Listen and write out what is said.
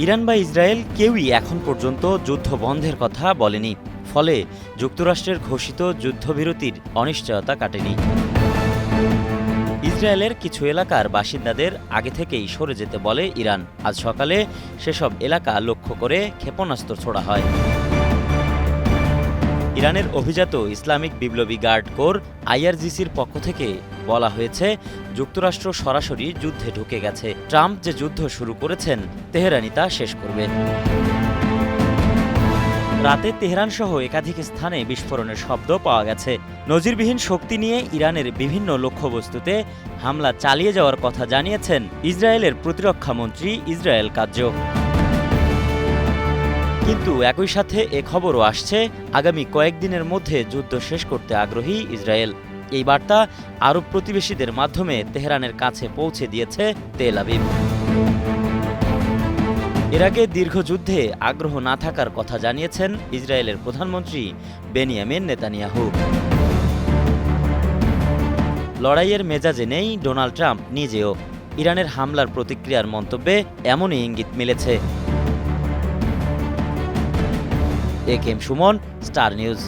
Iran বা Israel কেউই এখন পর্যন্ত যুদ্ধ বন্ধের কথা বলেনি, ফলে যুক্তরাষ্ট্রের ঘোষিত যুদ্ধবিরতির অনিশ্চয়তা কাটেনি। ইসরায়েলের কিছু এলাকার বাসিন্দাদের আগে থেকেই সরে যেতে বলে ইরান। আজ সকালে সেসব এলাকা লক্ষ্য করে ক্ষেপণাস্ত্র ছোড়া হয়। ইরানের অভিজাত ইসলামিক বিপ্লবী গার্ড কোর আইআরজিসির পক্ষ থেকে বলা হয়েছে, যুক্তরাষ্ট্র সরাসরি যুদ্ধে ঢুকে গেছে। ট্রাম্প যে যুদ্ধ শুরু করেছেন, তেহরানই তা শেষ করবে। রাতে তেহরান সহ একাধিক স্থানে বিস্ফোরণের শব্দ পাওয়া গেছে। নজিরবিহীন শক্তি নিয়ে ইরানের বিভিন্ন লক্ষ্যবস্তুতে হামলা চালিয়ে যাওয়ার কথা জানিয়েছেন ইসরায়েলের প্রতিরক্ষা মন্ত্রী ইসরায়েল কাৎজ। কিন্তু একই সাথে এ খবরও আসছে, আগামী কয়েকদিনের মধ্যে যুদ্ধ শেষ করতে আগ্রহী ইসরায়েল। এই বার্তা আরব প্রতিবেশীদের মাধ্যমে তেহরানের কাছে পৌঁছে দিয়েছে তেল আবিব। এর আগে দীর্ঘ যুদ্ধে আগ্রহ না থাকার কথা জানিয়েছেন ইসরায়েলের প্রধানমন্ত্রী বেনিয়ামিন নেতানিয়াহু। লড়াইয়ের মেজাজে নেই ডোনাল্ড ট্রাম্প নিজেও। ইরানের হামলার প্রতিক্রিয়ার মন্তব্যে এমনই ইঙ্গিত মিলেছে। A K M Suman, Star news.